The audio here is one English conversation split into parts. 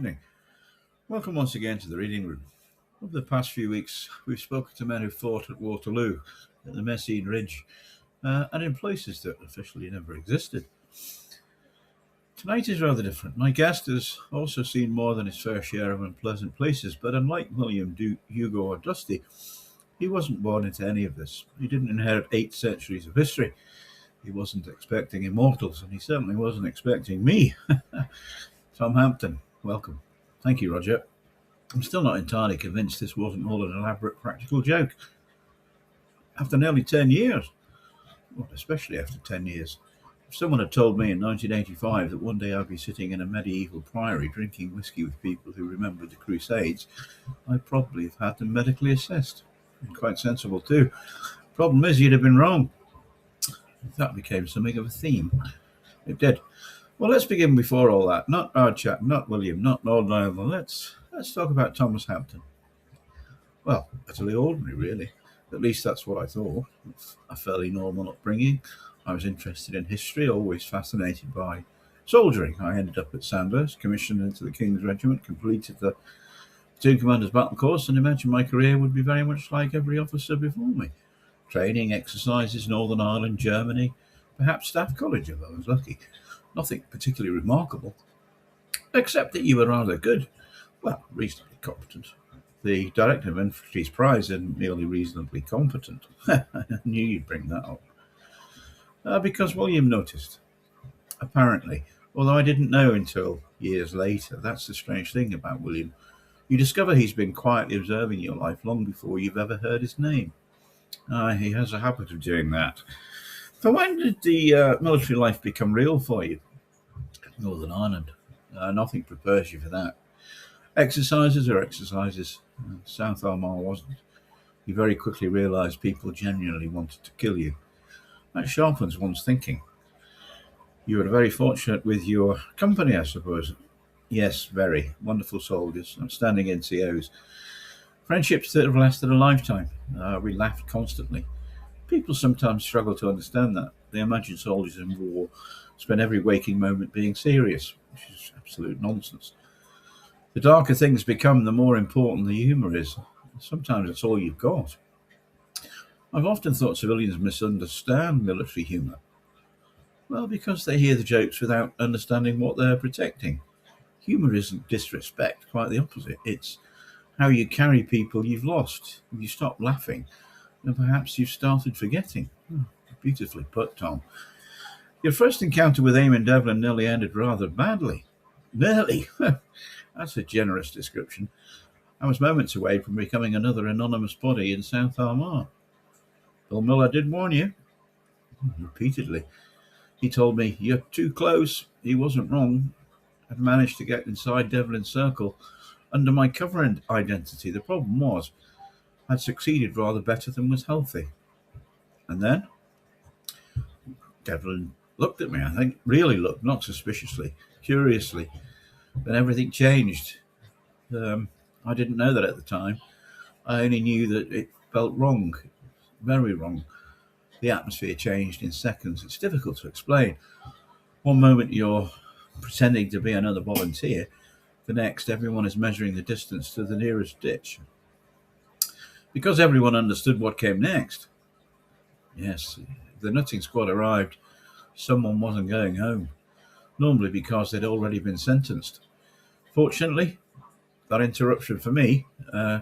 evening. Welcome once again to the Reading Room. Over the past few weeks, we've spoken to men who fought at Waterloo, at the Messines Ridge, and in places that officially never existed. Tonight is rather different. My guest has also seen more than his fair share of unpleasant places, but unlike William, Hugo, or Dusty, he wasn't born into any of this. He didn't inherit 8 centuries of history. He wasn't expecting immortals, and he certainly wasn't expecting me. Tom Hampton, welcome. Thank you, Roger. I'm still not entirely convinced this wasn't all an elaborate practical joke. After nearly 10 years, well, especially after 10 years, if someone had told me in 1985 that one day I'd be sitting in a medieval priory drinking whiskey with people who remembered the Crusades, I'd probably have had them medically assessed. And quite sensible too. Problem is, you'd have been wrong. That became something of a theme. It did. Well, let's begin before all that. Not our chat, not William, not Lord Lionel. Let's talk about Thomas Hampton. Well, utterly ordinary, really. At least that's what I thought. A fairly normal upbringing. I was interested in history, always fascinated by soldiering. I ended up at Sandhurst, commissioned into the King's Regiment, completed the platoon commander's battle course, and imagined my career would be very much like every officer before me. Training, exercises, Northern Ireland, Germany, perhaps Staff College if I was lucky. Nothing particularly remarkable, except that you were rather good. Well, reasonably competent. The Director of Infantry's prize isn't merely reasonably competent. I knew you'd bring that up. Because William noticed. Apparently, although I didn't know until years later. That's the strange thing about William. You discover he's been quietly observing your life long before you've ever heard his name. He has a habit of doing that. So when did the military life become real for you? Northern Ireland. Nothing prepares you for that. Exercises are exercises. South Armagh wasn't. You very quickly realise people genuinely wanted to kill you. That sharpens one's thinking. You were very fortunate with your company, I suppose. Yes, very. Wonderful soldiers, outstanding NCOs. Friendships that have lasted a lifetime. We laughed constantly. People sometimes struggle to understand that. They imagine soldiers in war spend every waking moment being serious, which is absolute nonsense. The darker things become, the more important the humour is. Sometimes it's all you've got. I've often thought civilians misunderstand military humour. Well, because they hear the jokes without understanding what they're protecting. Humour isn't disrespect, quite the opposite. It's how you carry people you've lost. You stop laughing, and perhaps you've started forgetting. Beautifully put, Tom. Your first encounter with Eamon Devlin nearly ended rather badly. Nearly? That's a generous description. I was moments away from becoming another anonymous body in South Armagh. Bill Miller did warn you. Repeatedly. He told me, "You're too close." He wasn't wrong. I'd managed to get inside Devlin's circle under my cover identity. The problem was, I'd succeeded rather better than was healthy. And then Devlin looked at me, I think, really looked, not suspiciously, curiously. Then everything changed. I didn't know that at the time. I only knew that it felt wrong, very wrong. The atmosphere changed in seconds. It's difficult to explain. One moment you're pretending to be another volunteer, the next everyone is measuring the distance to the nearest ditch. Because everyone understood what came next. Yes, the nutting squad arrived. Someone wasn't going home, normally because they'd already been sentenced. Fortunately, that interruption for me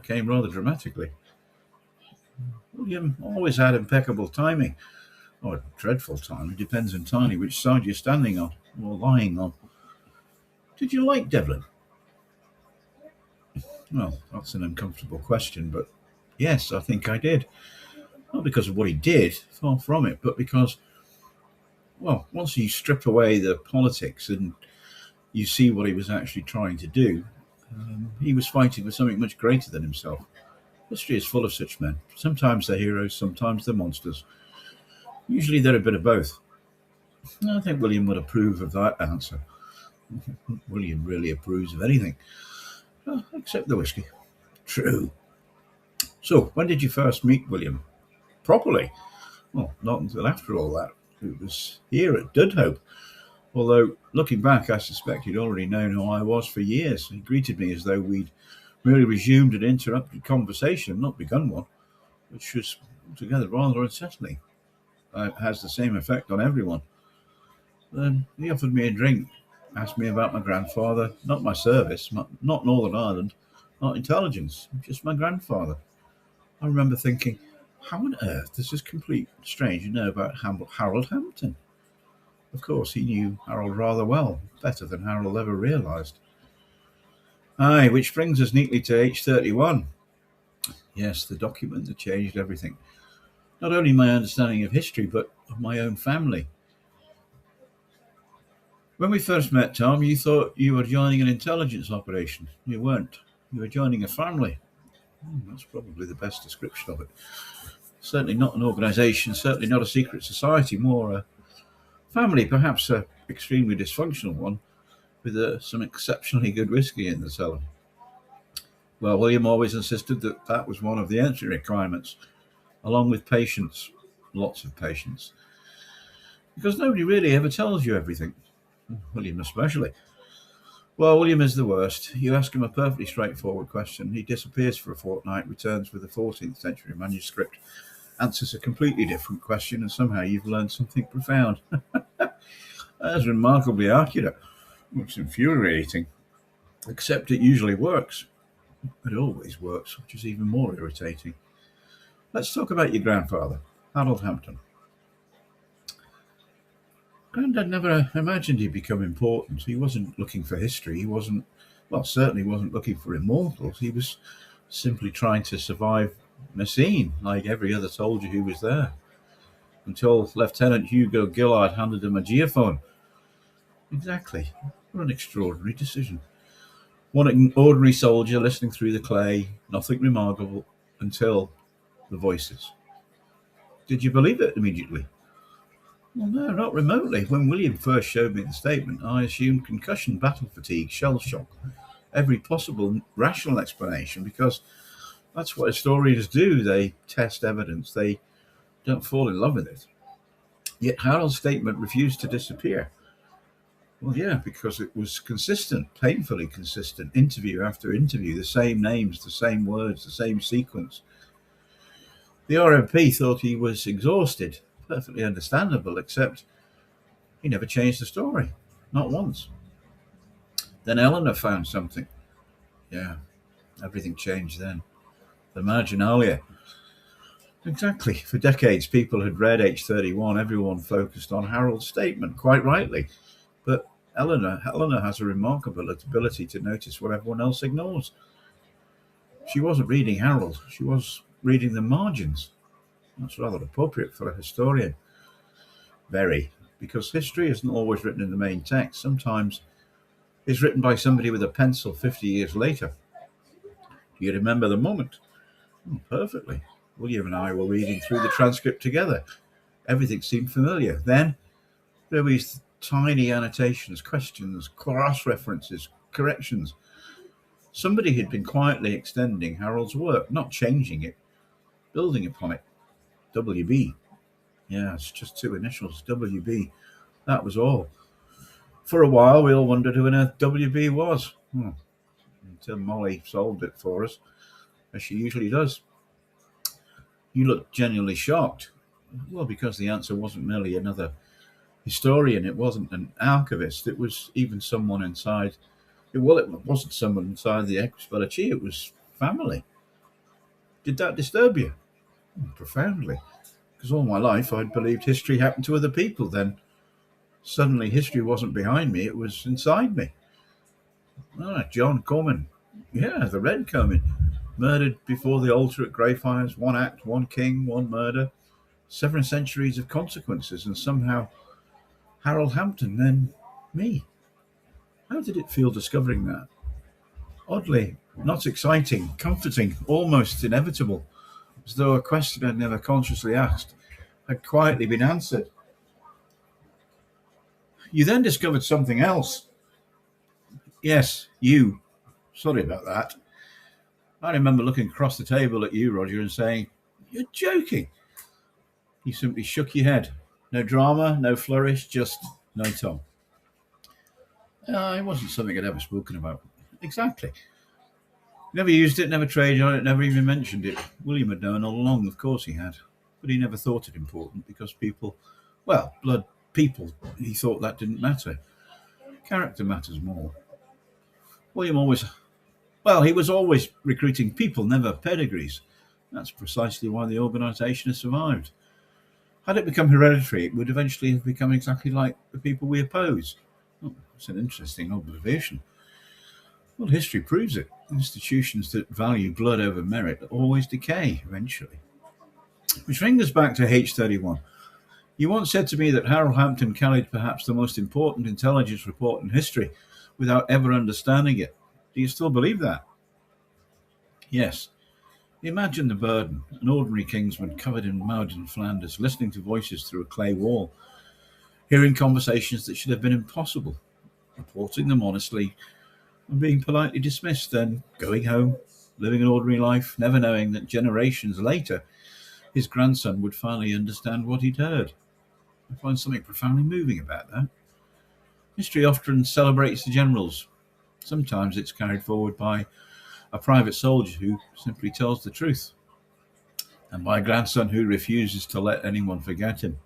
came rather dramatically. William always had impeccable timing, or dreadful timing, depends entirely which side you're standing on, or lying on. Did you like Devlin? Well, that's an uncomfortable question, but yes, I think I did. Not because of what he did, far from it, but because, well, once you strip away the politics and you see what he was actually trying to do, he was fighting for something much greater than himself. History is full of such men. Sometimes they're heroes, sometimes they're monsters. Usually they're a bit of both. I think William would approve of that answer. William really approves of anything, except the whiskey. True. So, when did you first meet William? Properly? Well, not until after all that. It was here at Dudhope. Although, looking back, I suspect he'd already known who I was for years. He greeted me as though we'd merely resumed an interrupted conversation, not begun one, which was altogether rather unsettling. It has the same effect on everyone. He offered me a drink, asked me about my grandfather, not my service, not Northern Ireland, not intelligence, just my grandfather. I remember thinking, how on earth does this complete stranger know about Harold Hampton? Of course, he knew Harold rather well, better than Harold ever realised. Aye, which brings us neatly to H31. Yes, the document that changed everything. Not only my understanding of history, but of my own family. When we first met, Tom, you thought you were joining an intelligence operation. You weren't. You were joining a family. That's probably the best description of it. Certainly not an organisation, certainly not a secret society, more a family, perhaps an extremely dysfunctional one, with some exceptionally good whiskey in the cellar. Well, William always insisted that that was one of the entry requirements, along with patience, lots of patience. Because nobody really ever tells you everything, William especially. Well, William is the worst. You ask him a perfectly straightforward question, he disappears for a fortnight, returns with a 14th century manuscript, answers a completely different question, and somehow you've learned something profound. That's remarkably accurate. It's infuriating. Except it usually works. It always works, which is even more irritating. Let's talk about your grandfather, Harold Hampton. Grandad never imagined he'd become important. He wasn't looking for history. He wasn't, well, certainly wasn't looking for immortals. He was simply trying to survive Messines, like every other soldier who was there, until Lieutenant Hugo Gillard handed him a geophone. Exactly. What an extraordinary decision. One ordinary soldier listening through the clay, nothing remarkable, until the voices. Did you believe it immediately? Well, no, not remotely. When William first showed me the statement, I assumed concussion, battle fatigue, shell shock, every possible rational explanation, because that's what historians do. They test evidence. They don't fall in love with it. Yet Harold's statement refused to disappear. Well, yeah, because it was consistent, painfully consistent, interview after interview, the same names, the same words, the same sequence. The RMP thought he was exhausted, perfectly understandable, except he never changed the story, not once. Then Eleanor found something. Yeah, everything changed then. The marginalia. Exactly. For decades, people had read H31. Everyone focused on Harold's statement, quite rightly. But Eleanor has a remarkable ability to notice what everyone else ignores. She wasn't reading Harold. She was reading the margins. That's rather appropriate for a historian. Very. Because history isn't always written in the main text. Sometimes it's written by somebody with a pencil 50 years later. Do you remember the moment? Perfectly. William and I were reading through the transcript together. Everything seemed familiar. Then there were these tiny annotations, questions, cross-references, corrections. Somebody had been quietly extending Harold's work, not changing it, building upon it. WB. Yeah, it's just two initials, WB. That was all. For a while, we all wondered who on earth WB was. Until Molly solved it for us, as she usually does. You looked genuinely shocked. Well, because the answer wasn't merely another historian, it wasn't an archivist, it was even someone inside. Well, it wasn't someone inside the Equis Bellici, it was family. Did that disturb you? Profoundly. Because all my life I'd believed history happened to other people. Then suddenly history wasn't behind me, it was inside me. John Comyn. Yeah, the Red Comyn. Murdered before the altar at Greyfriars, one act, one king, one murder. 7 centuries of consequences, and somehow Harold Hampton, then me. How did it feel discovering that? Oddly, not exciting, comforting, almost inevitable, as though a question I'd never consciously asked had quietly been answered. You then discovered something else. Yes, you. Sorry about that. I remember looking across the table at you, Roger, and saying, "You're joking." You simply shook your head. No drama, no flourish, just no Tom. It wasn't something I'd ever spoken about. Exactly. Never used it, never traded on it, never even mentioned it. William had known all along, of course he had. But he never thought it important because people, he thought that didn't matter. Character matters more. William always, he was always recruiting people, never pedigrees. That's precisely why the organisation has survived. Had it become hereditary, it would eventually have become exactly like the people we oppose. Oh, that's an interesting observation. Well, history proves it. Institutions that value blood over merit always decay eventually. Which brings us back to H31. You once said to me that Harold Hampton carried perhaps the most important intelligence report in history without ever understanding it. Do you still believe that? Yes. Imagine the burden. An ordinary kingsman covered in mud in Flanders, listening to voices through a clay wall, hearing conversations that should have been impossible, reporting them honestly, and being politely dismissed, then going home, living an ordinary life, never knowing that generations later his grandson would finally understand what he'd heard. I find something profoundly moving about that. History often celebrates the generals. Sometimes it's carried forward by a private soldier who simply tells the truth, and by a grandson who refuses to let anyone forget him.